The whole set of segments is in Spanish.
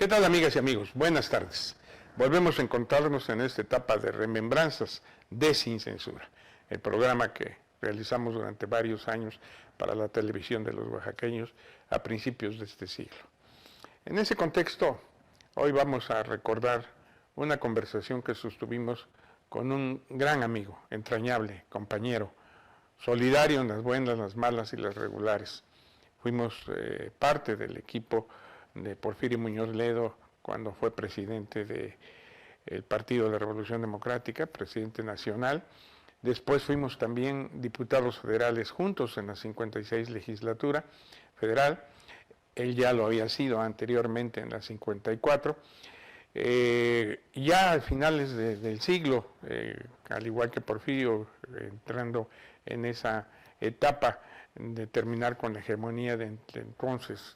¿Qué tal, amigas y amigos? Buenas tardes. Volvemos a encontrarnos en esta etapa de remembranzas de Sin Censura, el programa que realizamos durante varios años para la televisión de los oaxaqueños a principios de este siglo. En ese contexto, hoy vamos a recordar una conversación que sostuvimos con un gran amigo, entrañable, compañero, solidario en las buenas, las malas y las regulares. Fuimos parte del equipo de Porfirio Muñoz Ledo cuando fue presidente del Partido de la Revolución Democrática, presidente nacional. Después fuimos también diputados federales juntos en la 56 legislatura federal. Él ya lo había sido anteriormente en la 54. Ya a finales del siglo, al igual que Porfirio, entrando en esa etapa de terminar con la hegemonía del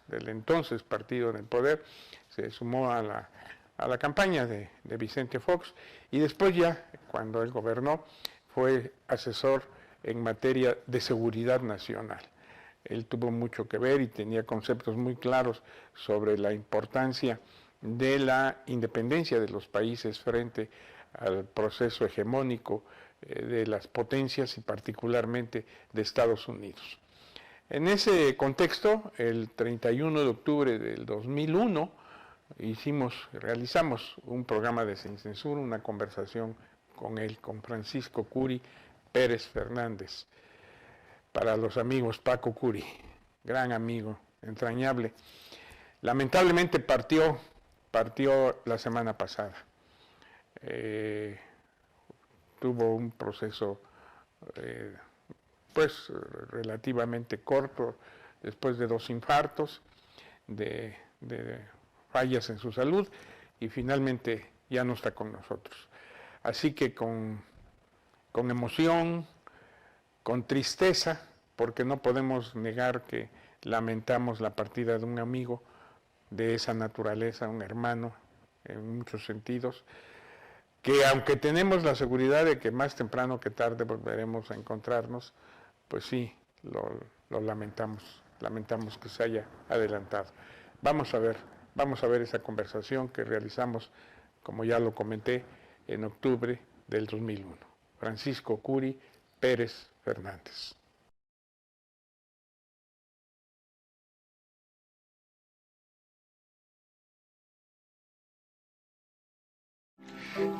entonces partido en el poder, se sumó a la campaña de Vicente Fox, y después ya, cuando él gobernó, fue asesor en materia de seguridad nacional. Él tuvo mucho que ver y tenía conceptos muy claros sobre la importancia de la independencia de los países frente al proceso hegemónico de las potencias y particularmente de Estados Unidos. En ese contexto, el 31 de octubre del 2001, realizamos un programa de Sin Censura, una conversación con él, con Francisco Curi Pérez Fernández. Para los amigos, Paco Curi, gran amigo, entrañable. Lamentablemente partió la semana pasada. Tuvo un proceso relativamente corto, después de 2 infartos, de fallas en su salud, y finalmente ya no está con nosotros. Así que con emoción, con tristeza, porque no podemos negar que lamentamos la partida de un amigo de esa naturaleza, un hermano en muchos sentidos, que aunque tenemos la seguridad de que más temprano que tarde volveremos a encontrarnos, pues sí, lo lamentamos que se haya adelantado. Vamos a ver esa conversación que realizamos, como ya lo comenté, en octubre del 2001. Francisco Curi Pérez Fernández.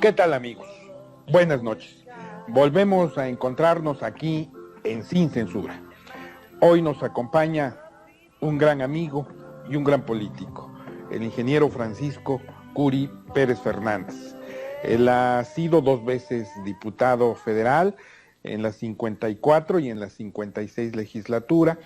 ¿Qué tal, amigos? Buenas noches. Volvemos a encontrarnos aquí en Sin Censura. Hoy nos acompaña un gran amigo y un gran político, el ingeniero Francisco Curi Pérez Fernández. Él ha sido 2 veces diputado federal, en la 54 y en la 56 legislatura,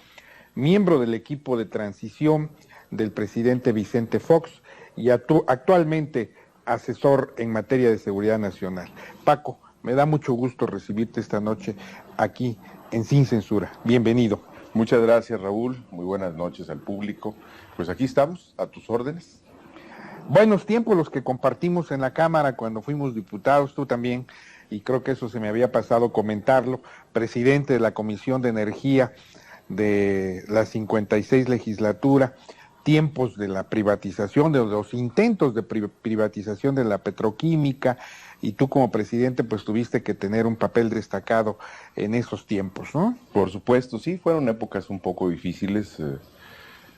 miembro del equipo de transición del presidente Vicente Fox y actualmente asesor en materia de seguridad nacional. Paco, me da mucho gusto recibirte esta noche aquí en Sin Censura. Bienvenido. Muchas gracias, Raúl. Muy buenas noches al público. Pues aquí estamos, a tus órdenes. Buenos tiempos los que compartimos en la Cámara cuando fuimos diputados, tú también, y creo que eso se me había pasado comentarlo, presidente de la Comisión de Energía de la 56 legislatura, tiempos de la privatización, de los intentos de privatización de la petroquímica, y tú como presidente pues tuviste que tener un papel destacado en esos tiempos, ¿no? Por supuesto, sí, fueron épocas un poco difíciles.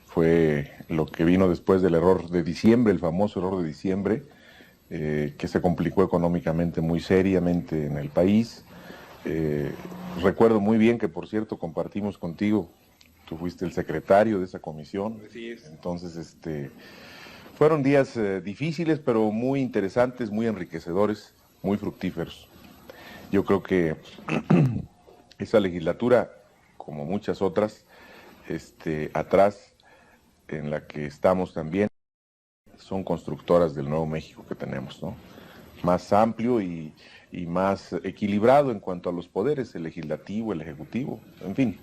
Fue lo que vino después del error de diciembre, el famoso error de diciembre, que se complicó económicamente muy seriamente en el país. Recuerdo muy bien que, por cierto, compartimos contigo, tú fuiste el secretario de esa comisión. Así es. Entonces, fueron días difíciles, pero muy interesantes, muy enriquecedores, muy fructíferos. Yo creo que esa legislatura, como muchas otras, atrás, en la que estamos también, son constructoras del nuevo México que tenemos, ¿no? Más amplio y más equilibrado en cuanto a los poderes, el legislativo, el ejecutivo, en fin.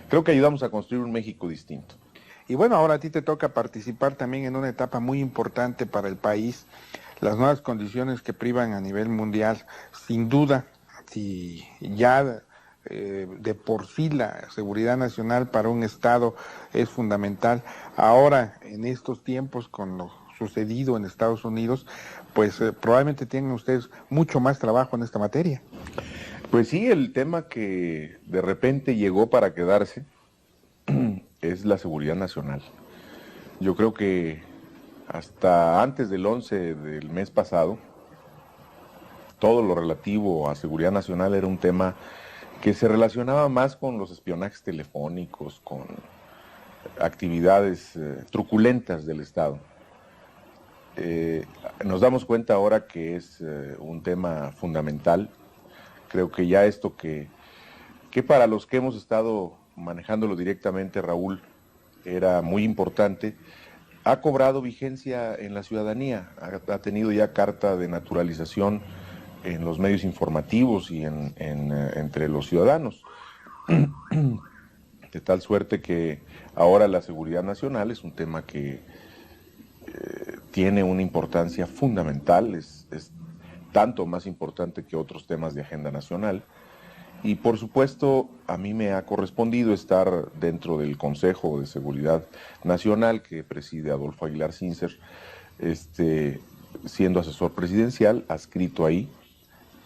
Creo que ayudamos a construir un México distinto. Y bueno, ahora a ti te toca participar también en una etapa muy importante para el país, las nuevas condiciones que privan a nivel mundial. Sin duda, si ya de por sí la seguridad nacional para un Estado es fundamental, ahora en estos tiempos con los sucedido en Estados Unidos, pues probablemente tienen ustedes mucho más trabajo en esta materia. Pues sí, el tema que de repente llegó para quedarse es la seguridad nacional. Yo creo que hasta antes del 11 del mes pasado, todo lo relativo a seguridad nacional era un tema que se relacionaba más con los espionajes telefónicos, con actividades truculentas del Estado. Nos damos cuenta ahora que es un tema fundamental. Creo que ya esto que para los que hemos estado manejándolo directamente, Raúl, era muy importante, ha cobrado vigencia en la ciudadanía, ha tenido ya carta de naturalización en los medios informativos y entre los ciudadanos. De tal suerte que ahora la seguridad nacional es un tema que tiene una importancia fundamental, es tanto más importante que otros temas de agenda nacional. Y por supuesto, a mí me ha correspondido estar dentro del Consejo de Seguridad Nacional que preside Adolfo Aguilar Sincer, siendo asesor presidencial, adscrito ahí,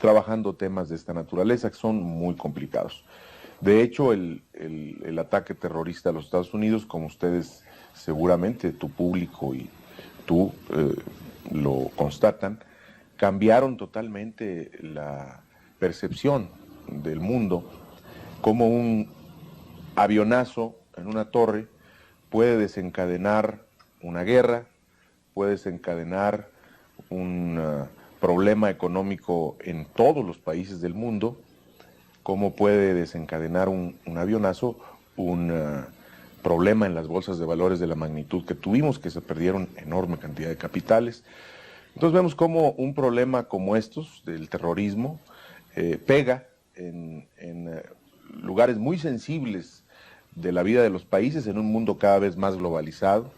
trabajando temas de esta naturaleza que son muy complicados. De hecho, el ataque terrorista a los Estados Unidos, como ustedes seguramente, tu público y tú lo constatan, cambiaron totalmente la percepción del mundo, como un avionazo en una torre puede desencadenar una guerra, puede desencadenar un problema económico en todos los países del mundo, como puede desencadenar un avionazo un problema en las bolsas de valores de la magnitud que tuvimos, que se perdieron enorme cantidad de capitales. Entonces vemos cómo un problema como estos, del terrorismo, pega en lugares muy sensibles de la vida de los países, en un mundo cada vez más globalizado,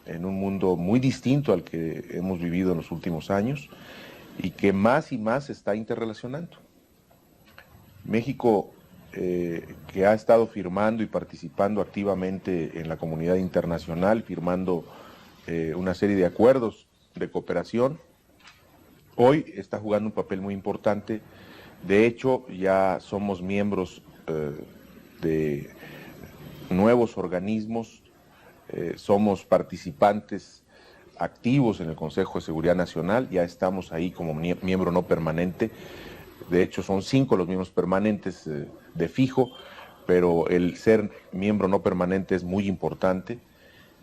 en un mundo muy distinto al que hemos vivido en los últimos años y que más y más se está interrelacionando. México, que ha estado firmando y participando activamente en la comunidad internacional, firmando una serie de acuerdos de cooperación, hoy está jugando un papel muy importante. De hecho, ya somos miembros de nuevos organismos, somos participantes activos en el Consejo de Seguridad Nacional, ya estamos ahí como miembro no permanente. De hecho, son 5 los miembros permanentes de fijo, pero el ser miembro no permanente es muy importante.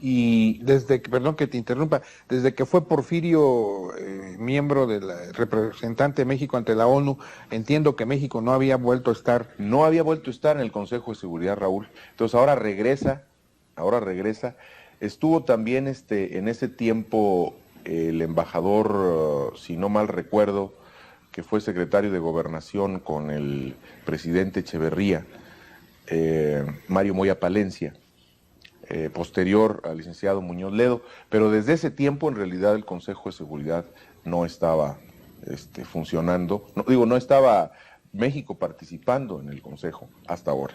Y perdón que te interrumpa, desde que fue Porfirio miembro del representante de México ante la ONU, entiendo que México no había vuelto a estar. No había vuelto a estar en el Consejo de Seguridad, Raúl. Entonces ahora regresa. Estuvo también en ese tiempo el embajador, si no mal recuerdo, que fue secretario de Gobernación con el presidente Echeverría, Mario Moya Palencia. Posterior al licenciado Muñoz Ledo, pero desde ese tiempo en realidad el Consejo de Seguridad no estaba funcionando, no estaba México participando en el Consejo hasta ahora.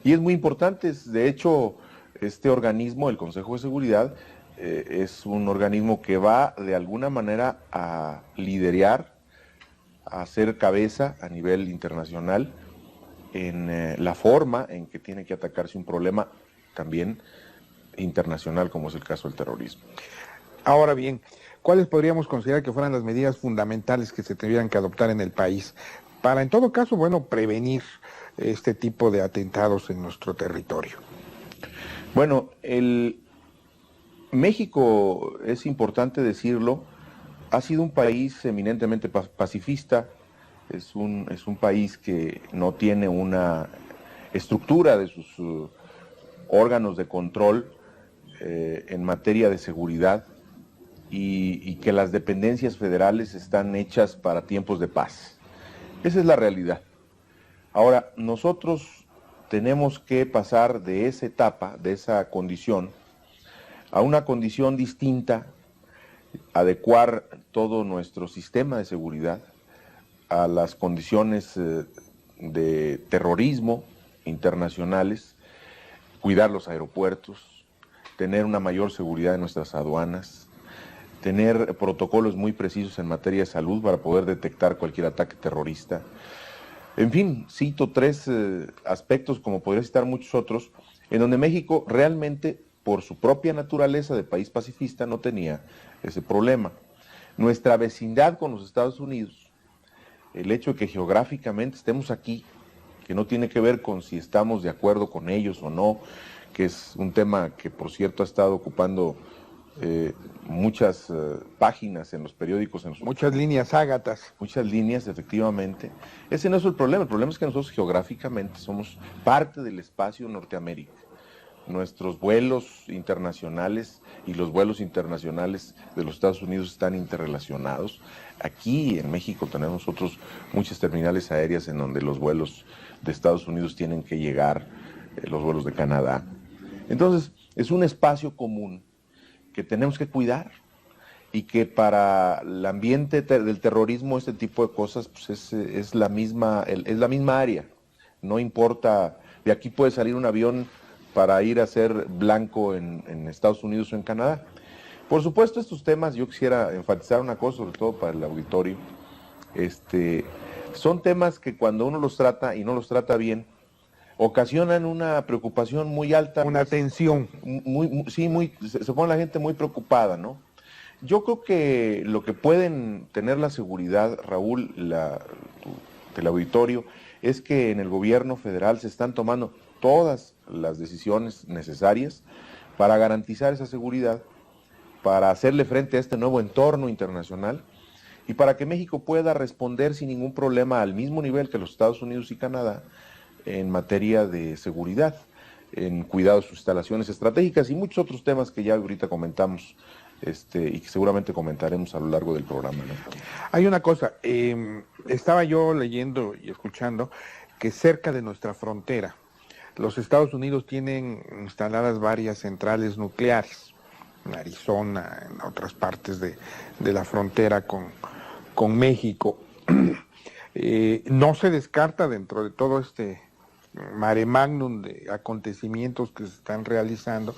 Y es muy importante, de hecho, este organismo, el Consejo de Seguridad, es un organismo que va de alguna manera a liderar, a hacer cabeza a nivel internacional en la forma en que tiene que atacarse un problema también internacional, como es el caso del terrorismo. Ahora bien, ¿cuáles podríamos considerar que fueran las medidas fundamentales que se tendrían que adoptar en el país para, en todo caso, prevenir este tipo de atentados en nuestro territorio? Bueno, México, es importante decirlo, ha sido un país eminentemente pacifista, es un país que no tiene una estructura de sus órganos de control en materia de seguridad y que las dependencias federales están hechas para tiempos de paz. Esa es la realidad. Ahora, nosotros tenemos que pasar de esa etapa, de esa condición, a una condición distinta, adecuar todo nuestro sistema de seguridad a las condiciones de terrorismo internacionales, cuidar los aeropuertos, tener una mayor seguridad en nuestras aduanas, tener protocolos muy precisos en materia de salud para poder detectar cualquier ataque terrorista. En fin, cito tres aspectos, como podría citar muchos otros, en donde México realmente, por su propia naturaleza de país pacifista, no tenía ese problema. Nuestra vecindad con los Estados Unidos, el hecho de que geográficamente estemos aquí, que no tiene que ver con si estamos de acuerdo con ellos o no, que es un tema que, por cierto, ha estado ocupando muchas páginas en los periódicos. Muchas líneas ágatas. Muchas líneas, efectivamente. Ese no es el problema es que nosotros geográficamente somos parte del espacio Norteamérica. Nuestros vuelos internacionales y los vuelos internacionales de los Estados Unidos están interrelacionados. Aquí en México tenemos nosotros muchas terminales aéreas en donde los vuelos de Estados Unidos tienen que llegar, los vuelos de Canadá. Entonces, es un espacio común que tenemos que cuidar y que para el ambiente del terrorismo, este tipo de cosas, pues es la misma área. No importa, de aquí puede salir un avión para ir a ser blanco en Estados Unidos o en Canadá. Por supuesto, estos temas, yo quisiera enfatizar una cosa, sobre todo para el auditorio, son temas que cuando uno los trata y no los trata bien, ocasionan una preocupación muy alta. Una tensión. Se pone la gente muy preocupada, ¿no? Yo creo que lo que pueden tener la seguridad, Raúl, del auditorio, es que en el gobierno federal se están tomando todas las decisiones necesarias para garantizar esa seguridad, para hacerle frente a este nuevo entorno internacional y para que México pueda responder sin ningún problema al mismo nivel que los Estados Unidos y Canadá en materia de seguridad, en cuidado de sus instalaciones estratégicas y muchos otros temas que ya ahorita comentamos y que seguramente comentaremos a lo largo del programa, ¿no? Hay una cosa, estaba yo leyendo y escuchando que cerca de nuestra frontera, los Estados Unidos tienen instaladas varias centrales nucleares, en Arizona, en otras partes de la frontera con México. No se descarta dentro de todo este mare magnum de acontecimientos que se están realizando,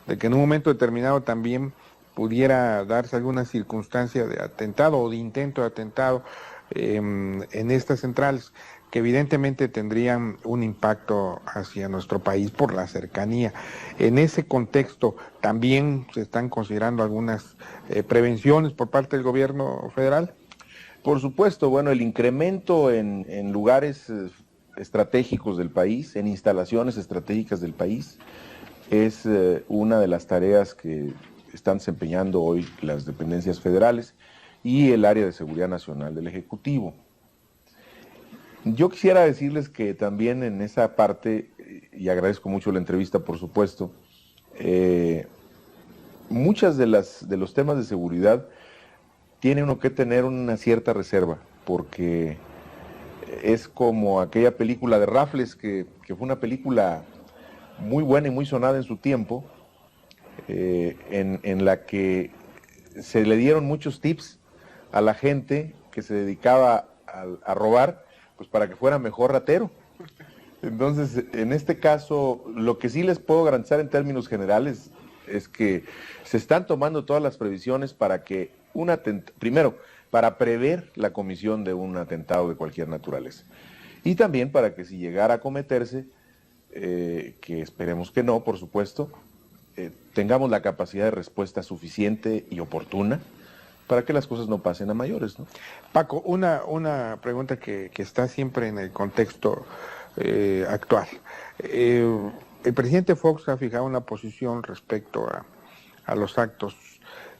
de que en un momento determinado también pudiera darse alguna circunstancia de atentado o de intento de atentado en estas centrales, que evidentemente tendrían un impacto hacia nuestro país por la cercanía. En ese contexto, ¿también se están considerando algunas prevenciones por parte del gobierno federal? Por supuesto, bueno, el incremento en lugares estratégicos del país, en instalaciones estratégicas del país, es una de las tareas que están desempeñando hoy las dependencias federales y el área de seguridad nacional del Ejecutivo. Yo quisiera decirles que también en esa parte, y agradezco mucho la entrevista, por supuesto, muchas de los temas de seguridad tiene uno que tener una cierta reserva, porque es como aquella película de Raffles, que fue una película muy buena y muy sonada en su tiempo, en la que se le dieron muchos tips a la gente que se dedicaba a robar, pues para que fuera mejor ratero. Entonces, en este caso, lo que sí les puedo garantizar en términos generales es que se están tomando todas las previsiones para que primero, para prever la comisión de un atentado de cualquier naturaleza. Y también para que si llegara a cometerse, que esperemos que no, por supuesto, tengamos la capacidad de respuesta suficiente y oportuna para que las cosas no pasen a mayores, ¿no? Paco, una pregunta que está siempre en el contexto actual. El presidente Fox ha fijado una posición respecto a los actos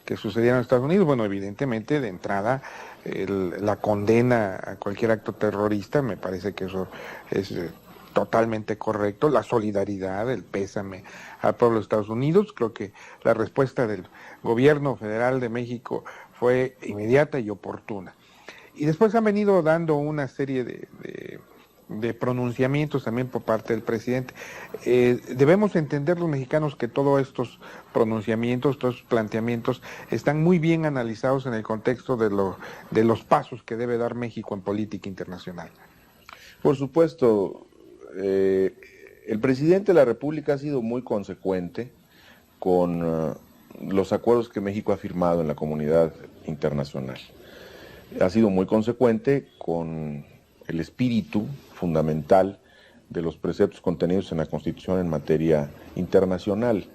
que sucedieron en Estados Unidos. Bueno, evidentemente, de entrada, la condena a cualquier acto terrorista, me parece que eso es totalmente correcto. La solidaridad, el pésame al pueblo de Estados Unidos. Creo que la respuesta del gobierno federal de México fue inmediata y oportuna. Y después han venido dando una serie de pronunciamientos también por parte del presidente. Debemos entender los mexicanos que todos estos pronunciamientos, todos estos planteamientos están muy bien analizados en el contexto de los pasos que debe dar México en política internacional. Por supuesto, el presidente de la República ha sido muy consecuente con los acuerdos que México ha firmado en la comunidad internacional. Ha sido muy consecuente con el espíritu fundamental de los preceptos contenidos en la Constitución en materia internacional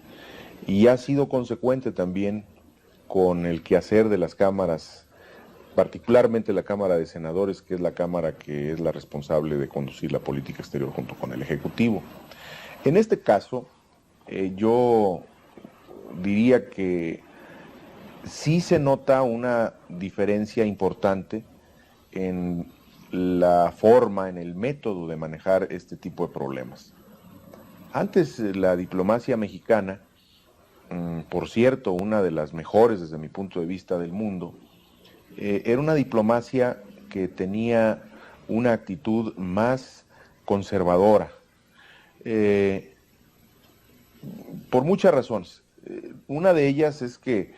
y ha sido consecuente también con el quehacer de las cámaras, particularmente la Cámara de Senadores, que es la Cámara que es la responsable de conducir la política exterior junto con el Ejecutivo. En este caso, yo diría que sí se nota una diferencia importante en la forma, en el método de manejar este tipo de problemas. Antes la diplomacia mexicana, por cierto, una de las mejores desde mi punto de vista del mundo, era una diplomacia que tenía una actitud más conservadora, por muchas razones. Una de ellas es que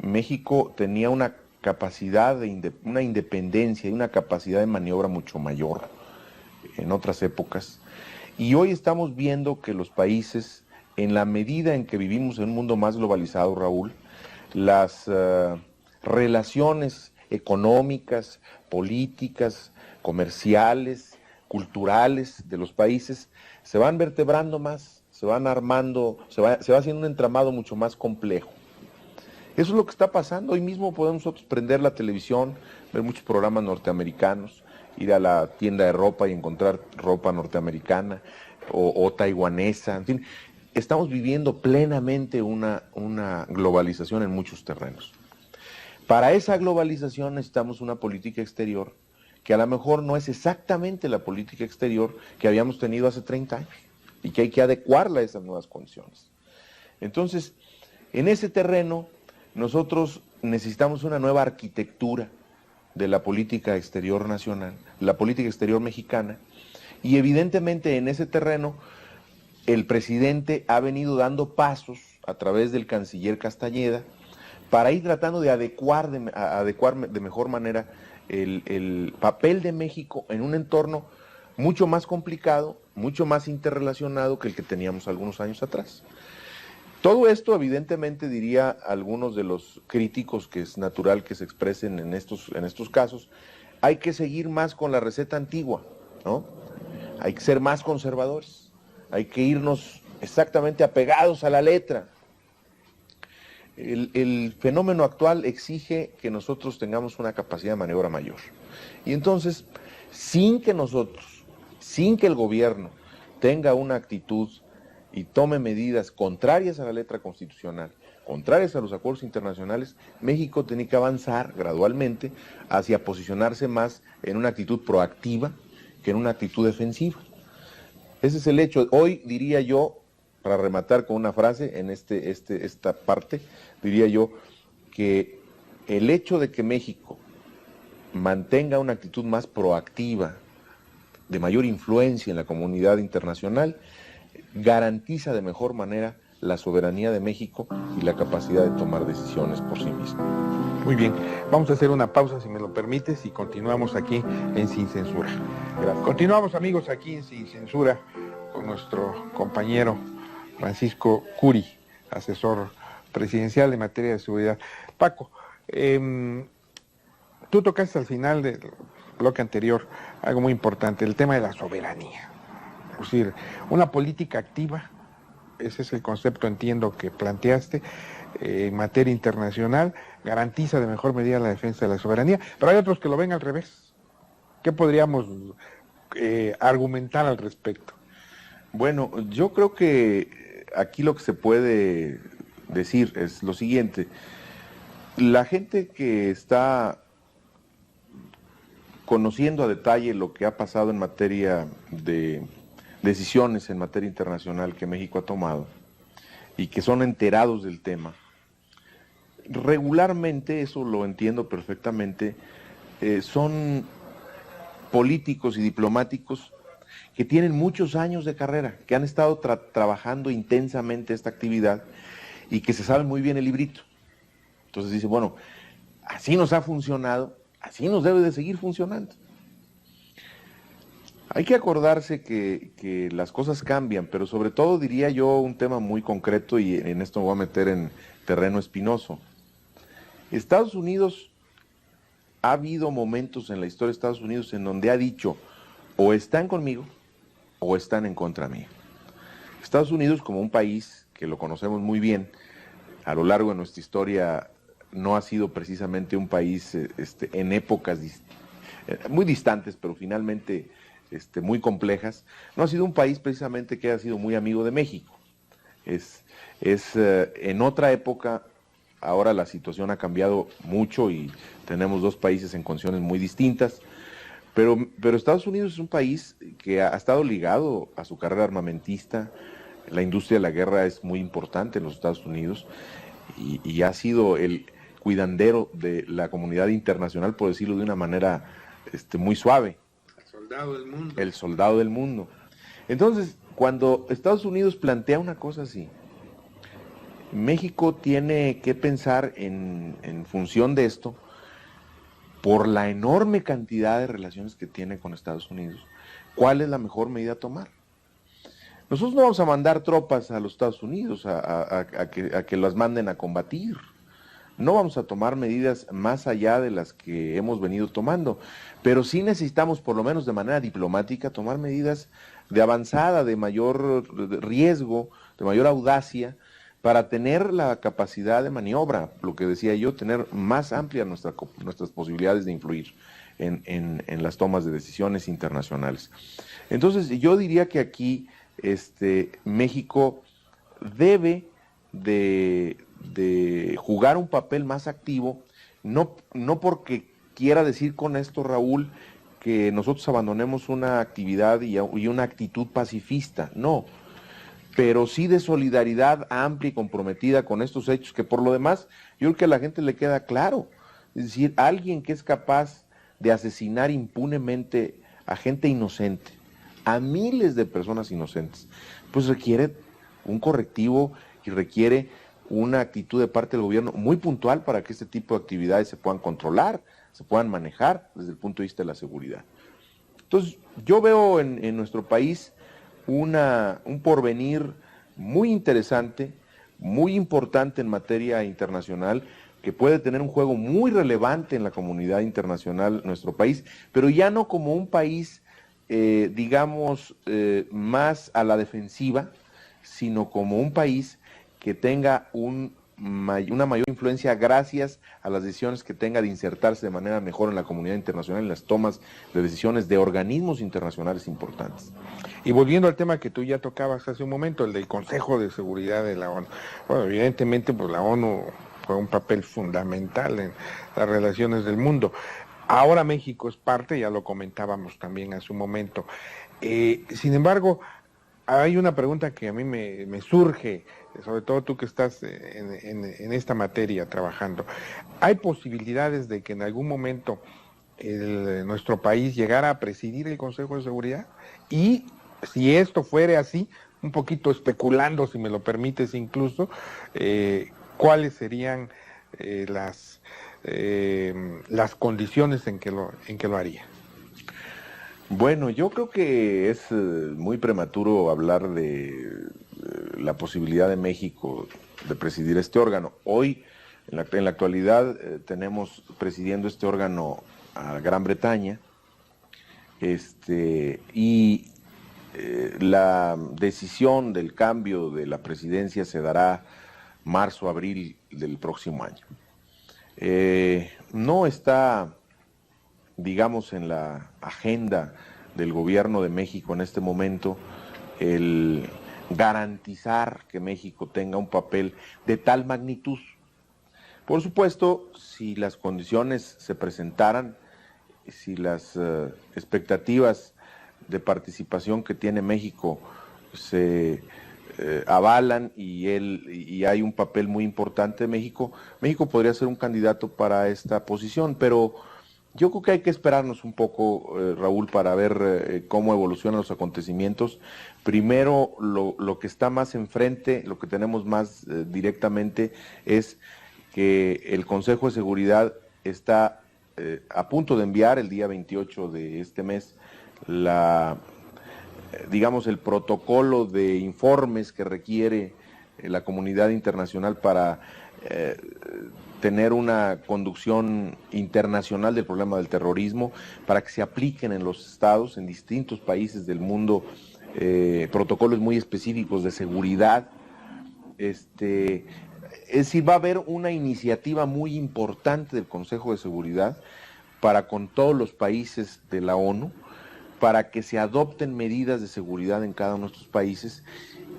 México tenía una capacidad una independencia y una capacidad de maniobra mucho mayor en otras épocas. Y hoy estamos viendo que los países, en la medida en que vivimos en un mundo más globalizado, Raúl, las relaciones económicas, políticas, comerciales, culturales de los países se van vertebrando más, se van armando, se va haciendo un entramado mucho más complejo. Eso es lo que está pasando. Hoy mismo podemos nosotros prender la televisión, ver muchos programas norteamericanos, ir a la tienda de ropa y encontrar ropa norteamericana o taiwanesa, en fin. Estamos viviendo plenamente una globalización en muchos terrenos. Para esa globalización necesitamos una política exterior que a lo mejor no es exactamente la política exterior que habíamos tenido hace 30 años y que hay que adecuarla a esas nuevas condiciones. Entonces, en ese terreno, nosotros necesitamos una nueva arquitectura de la política exterior nacional, la política exterior mexicana, y evidentemente en ese terreno el presidente ha venido dando pasos a través del canciller Castañeda para ir tratando de adecuar de mejor manera el papel de México en un entorno mucho más complicado, mucho más interrelacionado que el que teníamos algunos años atrás. Todo esto, evidentemente, diría algunos de los críticos que es natural que se expresen en estos casos, hay que seguir más con la receta antigua, ¿no? Hay que ser más conservadores, hay que irnos exactamente apegados a la letra. El fenómeno actual exige que nosotros tengamos una capacidad de maniobra mayor. Y entonces, sin que el gobierno tenga una actitud y tome medidas contrarias a la letra constitucional, contrarias a los acuerdos internacionales, México tiene que avanzar gradualmente hacia posicionarse más en una actitud proactiva que en una actitud defensiva. Ese es el hecho. Hoy diría yo, para rematar con una frase en esta parte, diría yo que el hecho de que México mantenga una actitud más proactiva, de mayor influencia en la comunidad internacional, garantiza de mejor manera la soberanía de México y la capacidad de tomar decisiones por sí mismo. Muy bien, vamos a hacer una pausa si me lo permites y continuamos aquí en Sin Censura. Gracias. Continuamos, amigos, aquí en Sin Censura con nuestro compañero Francisco Curi, asesor presidencial en materia de seguridad. Paco, tú tocaste al final del bloque anterior algo muy importante, el tema de la soberanía. Es decir, una política activa, ese es el concepto, entiendo, que planteaste, en materia internacional, garantiza de mejor medida la defensa de la soberanía, pero hay otros que lo ven al revés. ¿Qué podríamos argumentar al respecto? Bueno, yo creo que aquí lo que se puede decir es lo siguiente. La gente que está conociendo a detalle lo que ha pasado en materia de decisiones en materia internacional que México ha tomado y que son enterados del tema, regularmente, eso lo entiendo perfectamente, son políticos y diplomáticos que tienen muchos años de carrera, que han estado trabajando intensamente esta actividad y que se saben muy bien el librito. Entonces dice, bueno, así nos ha funcionado, así nos debe de seguir funcionando. Hay que acordarse que las cosas cambian, pero sobre todo diría yo un tema muy concreto, y en esto me voy a meter en terreno espinoso. Estados Unidos, ha habido momentos en la historia de Estados Unidos en donde ha dicho, o están conmigo o están en contra mía. Estados Unidos, como un país que lo conocemos muy bien, a lo largo de nuestra historia no ha sido precisamente un país en épocas muy distantes, pero finalmente muy complejas, no ha sido un país precisamente que haya sido muy amigo de México. En otra época, ahora la situación ha cambiado mucho y tenemos dos países en condiciones muy distintas, pero Estados Unidos es un país que ha estado ligado a su carrera armamentista. La industria de la guerra es muy importante en los Estados Unidos y ha sido el cuidandero de la comunidad internacional, por decirlo de una manera muy suave. El soldado del mundo. El soldado del mundo. Entonces, cuando Estados Unidos plantea una cosa así, México tiene que pensar en función de esto, por la enorme cantidad de relaciones que tiene con Estados Unidos, ¿cuál es la mejor medida a tomar? Nosotros no vamos a mandar tropas a los Estados Unidos a que las manden a combatir. No vamos a tomar medidas más allá de las que hemos venido tomando, pero sí necesitamos, por lo menos de manera diplomática, tomar medidas de avanzada, de mayor riesgo, de mayor audacia, para tener la capacidad de maniobra, lo que decía yo, tener más amplias nuestras posibilidades de influir en las tomas de decisiones internacionales. Entonces, yo diría que aquí México debe de jugar un papel más activo, no porque quiera decir con esto, Raúl, que nosotros abandonemos una actividad y una actitud pacifista, no, pero sí de solidaridad amplia y comprometida con estos hechos, que por lo demás, yo creo que a la gente le queda claro. Es decir, alguien que es capaz de asesinar impunemente a gente inocente, a miles de personas inocentes, pues requiere un correctivo y requiere una actitud de parte del gobierno muy puntual para que este tipo de actividades se puedan controlar, se puedan manejar desde el punto de vista de la seguridad. Entonces, yo veo en nuestro país un porvenir muy interesante, muy importante en materia internacional, que puede tener un juego muy relevante en la comunidad internacional nuestro país, pero ya no como un país, más a la defensiva, sino como un país que tenga una mayor influencia gracias a las decisiones que tenga de insertarse de manera mejor en la comunidad internacional, en las tomas de decisiones de organismos internacionales importantes. Y volviendo al tema que tú ya tocabas hace un momento, el del Consejo de Seguridad de la ONU. Bueno, evidentemente, pues la ONU juega un papel fundamental en las relaciones del mundo. Ahora México es parte, ya lo comentábamos también hace un momento. Sin embargo, hay una pregunta que a mí me surge, sobre todo tú que estás en esta materia trabajando. ¿Hay posibilidades de que en algún momento nuestro país llegara a presidir el Consejo de Seguridad? Y si esto fuere así, un poquito especulando, si me lo permites incluso, ¿cuáles serían las condiciones en que lo haría? Bueno, yo creo que es muy prematuro hablar de la posibilidad de México de presidir este órgano. Hoy, en la actualidad, tenemos presidiendo este órgano a Gran Bretaña, y la decisión del cambio de la presidencia se dará marzo-abril del próximo año. No está, digamos, en la agenda del gobierno de México en este momento el garantizar que México tenga un papel de tal magnitud. Por supuesto, si las condiciones se presentaran, si las expectativas de participación que tiene México se avalan y hay un papel muy importante de México, México podría ser un candidato para esta posición, pero yo creo que hay que esperarnos un poco, Raúl, para ver cómo evolucionan los acontecimientos. Primero, lo que está más enfrente, lo que tenemos más directamente, es que el Consejo de Seguridad está a punto de enviar el día 28 de este mes el protocolo de informes que requiere la comunidad internacional para tener una conducción internacional del problema del terrorismo, para que se apliquen en los estados, en distintos países del mundo, protocolos muy específicos de seguridad. Es decir, va a haber una iniciativa muy importante del Consejo de Seguridad para con todos los países de la ONU, para que se adopten medidas de seguridad en cada uno de nuestros países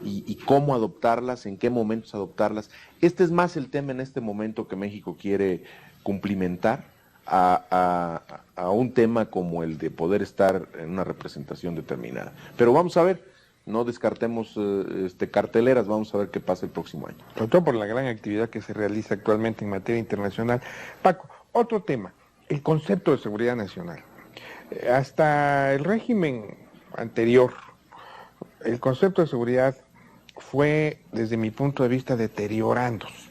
y cómo adoptarlas, en qué momentos adoptarlas. Este es más el tema en este momento que México quiere cumplimentar a un tema como el de poder estar en una representación determinada. Pero vamos a ver, no descartemos carteleras, vamos a ver qué pasa el próximo año. Sobre todo por la gran actividad que se realiza actualmente en materia internacional. Paco, otro tema, el concepto de seguridad nacional. Hasta el régimen anterior, el concepto de seguridad fue, desde mi punto de vista, deteriorándose.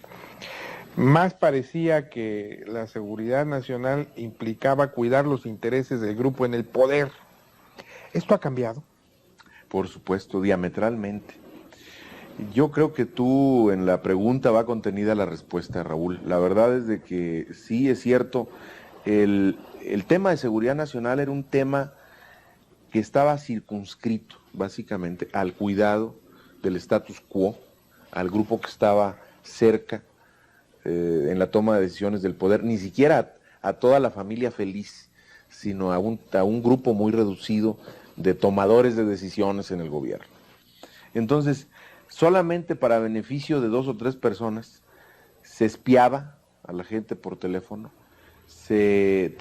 Más parecía que la seguridad nacional implicaba cuidar los intereses del grupo en el poder. ¿Esto ha cambiado? Por supuesto, diametralmente. Yo creo que tú en la pregunta va contenida la respuesta, Raúl. La verdad es de que sí es cierto, el tema de seguridad nacional era un tema que estaba circunscrito básicamente al cuidado del status quo, al grupo que estaba cerca en la toma de decisiones del poder, ni siquiera a toda la familia feliz, sino a un grupo muy reducido de tomadores de decisiones en el gobierno. Entonces, solamente para beneficio de 2 o 3 personas se espiaba a la gente por teléfono, se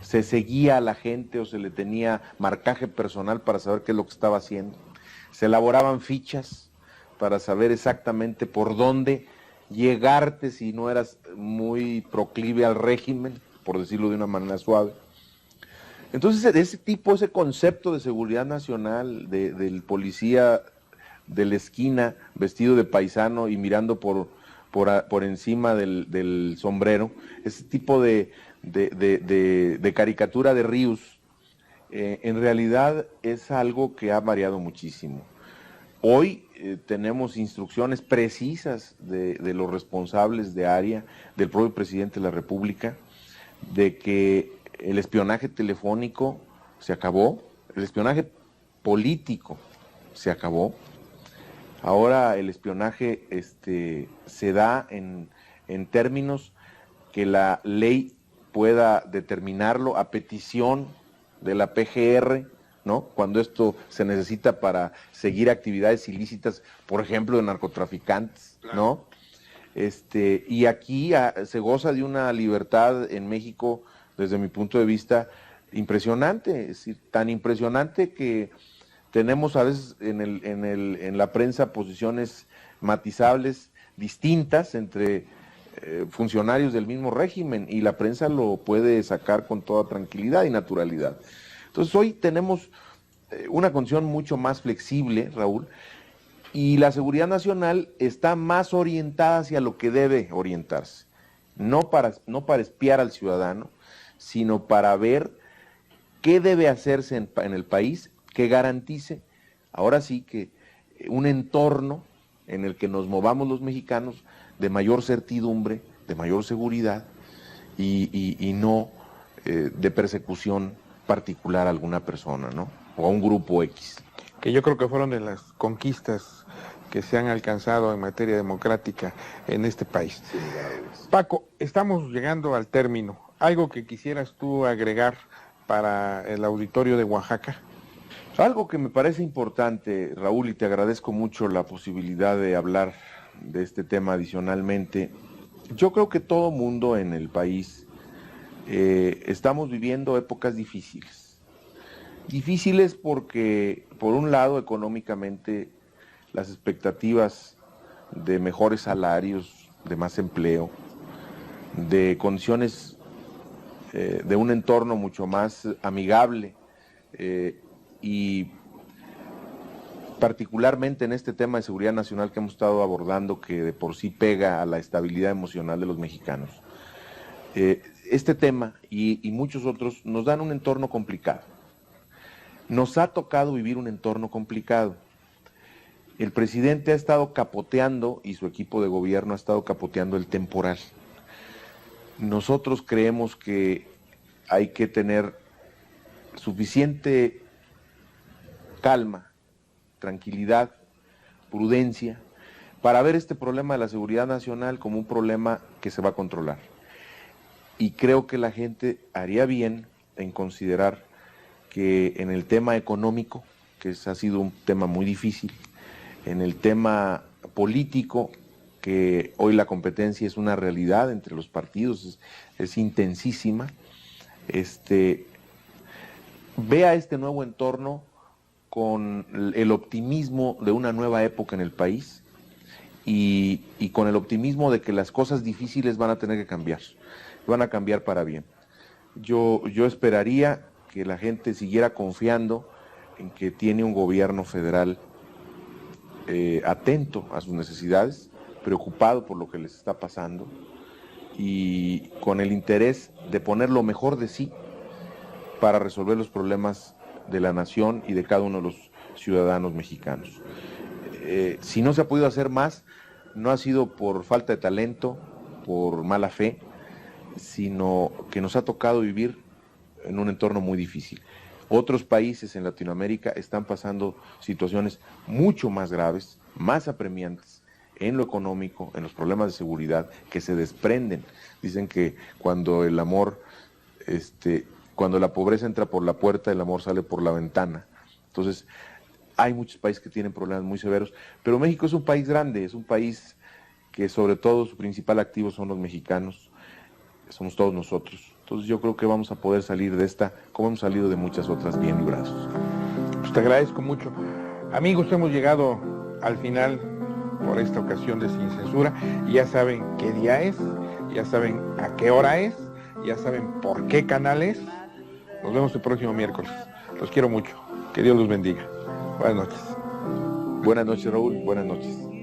seguía a la gente o se le tenía marcaje personal para saber qué es lo que estaba haciendo. Se elaboraban fichas para saber exactamente por dónde llegarte si no eras muy proclive al régimen, por decirlo de una manera suave. Entonces, ese concepto de seguridad nacional, del policía de la esquina vestido de paisano y mirando por encima del sombrero, ese tipo de caricatura de Ríos, en realidad es algo que ha variado muchísimo. Hoy tenemos instrucciones precisas de los responsables de área, del propio presidente de la República, de que el espionaje telefónico se acabó, el espionaje político se acabó. Ahora el espionaje se da en términos que la ley pueda determinarlo a petición de la PGR, ¿no? Cuando esto se necesita para seguir actividades ilícitas, por ejemplo, de narcotraficantes, ¿no? Y aquí se goza de una libertad en México, desde mi punto de vista, impresionante, es decir, tan impresionante que tenemos a veces en la prensa posiciones matizables distintas entre funcionarios del mismo régimen, y la prensa lo puede sacar con toda tranquilidad y naturalidad. Entonces hoy tenemos una condición mucho más flexible, Raúl, y la seguridad nacional está más orientada hacia lo que debe orientarse, no para espiar al ciudadano, sino para ver qué debe hacerse en el país que garantice, ahora sí, que un entorno en el que nos movamos los mexicanos de mayor certidumbre, de mayor seguridad y no de persecución particular a alguna persona, ¿no? O a un grupo X. Que yo creo que fueron de las conquistas que se han alcanzado en materia democrática en este país. Sí, Paco, estamos llegando al término. ¿Algo que quisieras tú agregar para el auditorio de Oaxaca? Algo que me parece importante, Raúl, y te agradezco mucho la posibilidad de hablar de este tema adicionalmente. Yo creo que todo mundo en el país estamos viviendo épocas difíciles. Difíciles porque, por un lado, económicamente, las expectativas de mejores salarios, de más empleo, de condiciones de un entorno mucho más amigable y particularmente en este tema de seguridad nacional que hemos estado abordando, que de por sí pega a la estabilidad emocional de los mexicanos. Este tema y muchos otros nos dan un entorno complicado. Nos ha tocado vivir un entorno complicado El presidente ha estado capoteando, y su equipo de gobierno ha estado capoteando el temporal. Nosotros creemos que hay que tener suficiente calma, tranquilidad, prudencia, para ver este problema de la seguridad nacional como un problema que se va a controlar. Y creo que la gente haría bien en considerar que en el tema económico, que ha sido un tema muy difícil, en el tema político, que hoy la competencia es una realidad entre los partidos, es intensísima, vea este nuevo entorno con el optimismo de una nueva época en el país y con el optimismo de que las cosas difíciles van a tener que cambiar, van a cambiar para bien. Yo esperaría que la gente siguiera confiando en que tiene un gobierno federal atento a sus necesidades, preocupado por lo que les está pasando y con el interés de poner lo mejor de sí para resolver los problemas de la nación y de cada uno de los ciudadanos mexicanos. Si no se ha podido hacer más, no ha sido por falta de talento, por mala fe, sino que nos ha tocado vivir en un entorno muy difícil. Otros países en Latinoamérica están pasando situaciones mucho más graves, más apremiantes en lo económico, en los problemas de seguridad que se desprenden. Dicen que cuando el amor, cuando la pobreza entra por la puerta, el amor sale por la ventana. Entonces, hay muchos países que tienen problemas muy severos, pero México es un país grande, es un país que sobre todo su principal activo son los mexicanos, somos todos nosotros. Entonces yo creo que vamos a poder salir de esta, como hemos salido de muchas otras, bien librados. Pues te agradezco mucho. Amigos, hemos llegado al final por esta ocasión de Sin Censura. Ya saben qué día es, ya saben a qué hora es, ya saben por qué canal es. Nos vemos el próximo miércoles. Los quiero mucho. Que Dios los bendiga. Buenas noches. Buenas noches, Raúl. Buenas noches.